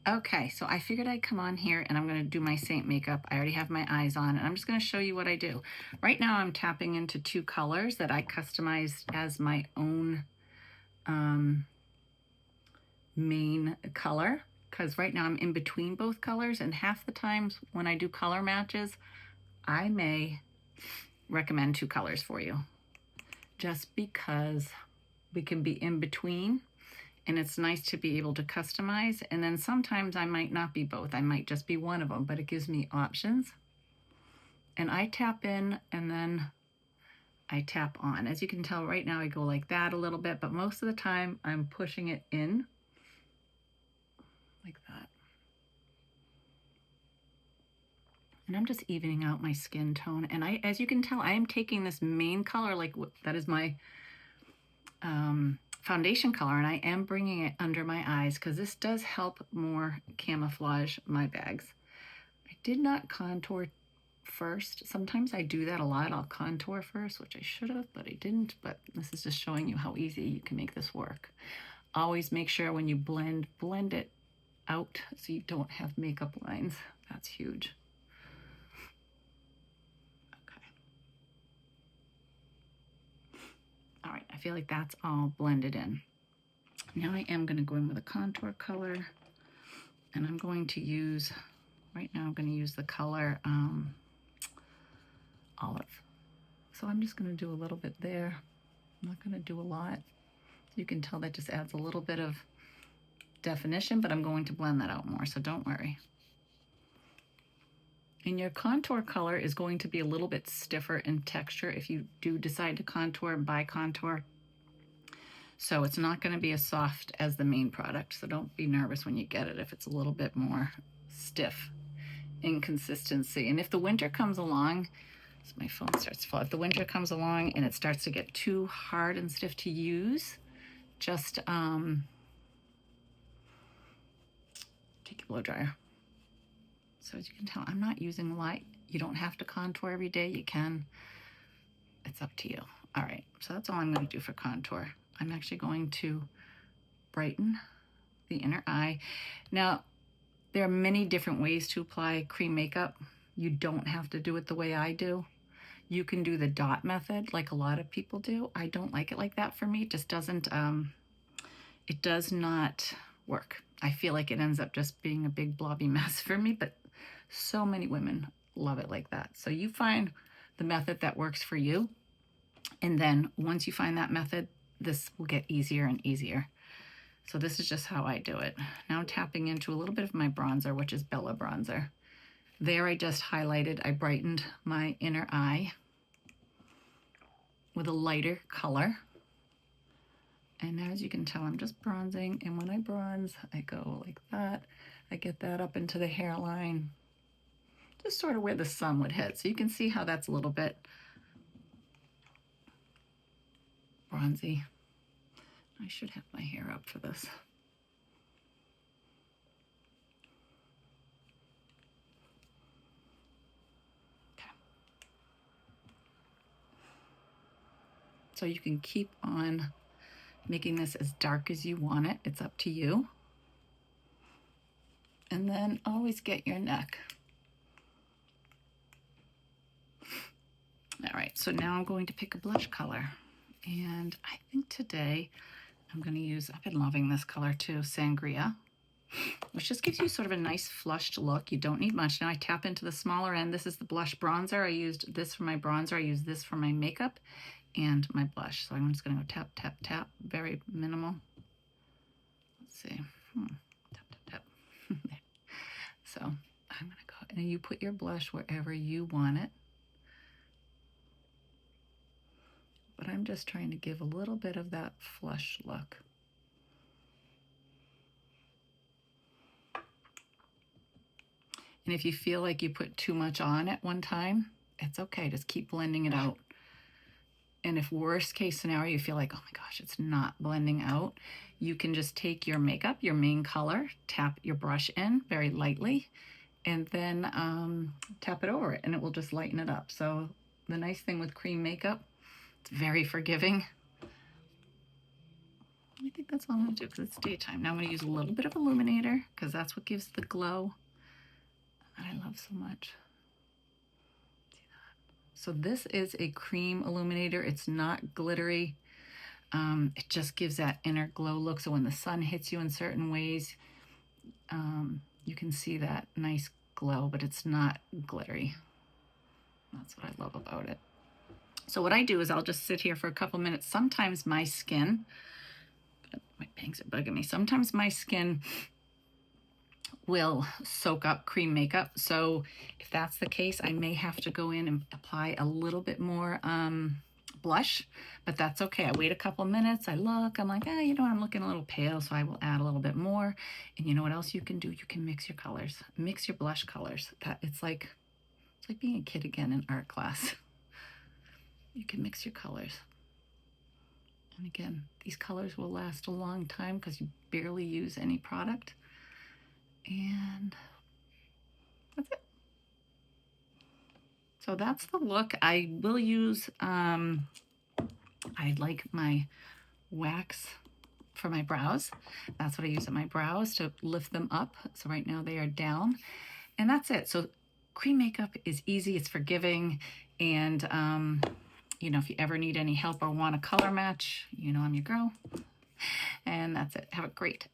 Okay, so I figured I'd come on here and I'm going to do my Saint makeup. I already have my eyes on and I'm just going to show you what I do. Right now I'm tapping into two colors that I customized as my own main color, because right now I'm in between both colors, and half the times when I do color matches, I may recommend two colors for you just because we can be in between. And it's nice to be able to customize. And then sometimes I might not be both. I might just be one of them, but it gives me options. And I tap in and then I tap on. As you can tell right now, I go like that a little bit, but most of the time I'm pushing it in like that. And I'm just evening out my skin tone. And as you can tell, I am taking this main color, like that is my foundation color, and I am bringing it under my eyes because this does help more camouflage my bags. I did not contour first. Sometimes I do that a lot. I'll contour first, which I should have, but I didn't. But this is just showing you how easy you can make this work. Always make sure when you blend it out so you don't have makeup lines. That's huge. All right, I feel like that's all blended in. Now I am going to go in with a contour color, and I'm going to use, right now I'm going to use the color Olive. So I'm just going to do a little bit there. I'm not going to do a lot. You can tell that just adds a little bit of definition, but I'm going to blend that out more, so don't worry. And your contour color is going to be a little bit stiffer in texture if you do decide to contour and buy contour. So it's not going to be as soft as the main product. So don't be nervous when you get it if it's a little bit more stiff in consistency. And if the winter comes along, so my phone starts to fall. If the winter comes along and it starts to get too hard and stiff to use, just take your blow dryer. So as you can tell, I'm not using light. You don't have to contour every day. You can. It's up to you. All right, so that's all I'm going to do for contour. I'm actually going to brighten the inner eye. Now, there are many different ways to apply cream makeup. You don't have to do it the way I do. You can do the dot method like a lot of people do. I don't like it like that for me. It just doesn't, it does not work. I feel like it ends up just being a big blobby mess for me, but so many women love it like that. So you find the method that works for you. And then once you find that method, this will get easier and easier. So this is just how I do it. Now I'm tapping into a little bit of my bronzer, which is Bella Bronzer. There I just highlighted, I brightened my inner eye with a lighter color. And as you can tell, I'm just bronzing. And when I bronze, I go like that. I get that up into the hairline, just sort of where the sun would hit. So you can see how that's a little bit bronzy. I should have my hair up for this. Okay. So you can keep on making this as dark as you want it. It's up to you. And then always get your neck. All right, so now I'm going to pick a blush color. And I think today I'm going to use, I've been loving this color too, Sangria, which just gives you sort of a nice flushed look. You don't need much. Now I tap into the smaller end. This is the blush bronzer. I used this for my bronzer. I used this for my makeup and my blush. So I'm just going to go tap, tap, tap, very minimal. Let's see. Tap, tap, tap. So I'm going to go, and you put your blush wherever you want it. But I'm just trying to give a little bit of that flush look. And if you feel like you put too much on at one time, it's okay. Just keep blending it out. And if worst case scenario, you feel like, oh my gosh, it's not blending out, you can just take your makeup, your main color, tap your brush in very lightly, and then tap it over it, and it will just lighten it up. So the nice thing with cream makeup, it's very forgiving. I think that's all I'm going to do because it's daytime. Now I'm going to use a little bit of illuminator because that's what gives the glow I love so much. See that? So this is a cream illuminator. It's not glittery. It just gives that inner glow look. So when the sun hits you in certain ways, you can see that nice glow, but it's not glittery. That's what I love about it. So what I do is I'll just sit here for a couple minutes. Sometimes my skin, my bangs are bugging me. Sometimes my skin will soak up cream makeup. So if that's the case, I may have to go in and apply a little bit more blush, but that's okay. I wait a couple minutes. I look, I'm like, you know what? I'm looking a little pale, so I will add a little bit more. And you know what else you can do? You can mix your colors, mix your blush colors. It's like being a kid again in art class. You can mix your colors. And again, these colors will last a long time because you barely use any product. And that's it. So that's the look. I will use, I like my wax for my brows. That's what I use at my brows to lift them up. So right now they are down. And that's it. So cream makeup is easy, it's forgiving, and you know, if you ever need any help or want a color match, you know I'm your girl. And that's it. Have a great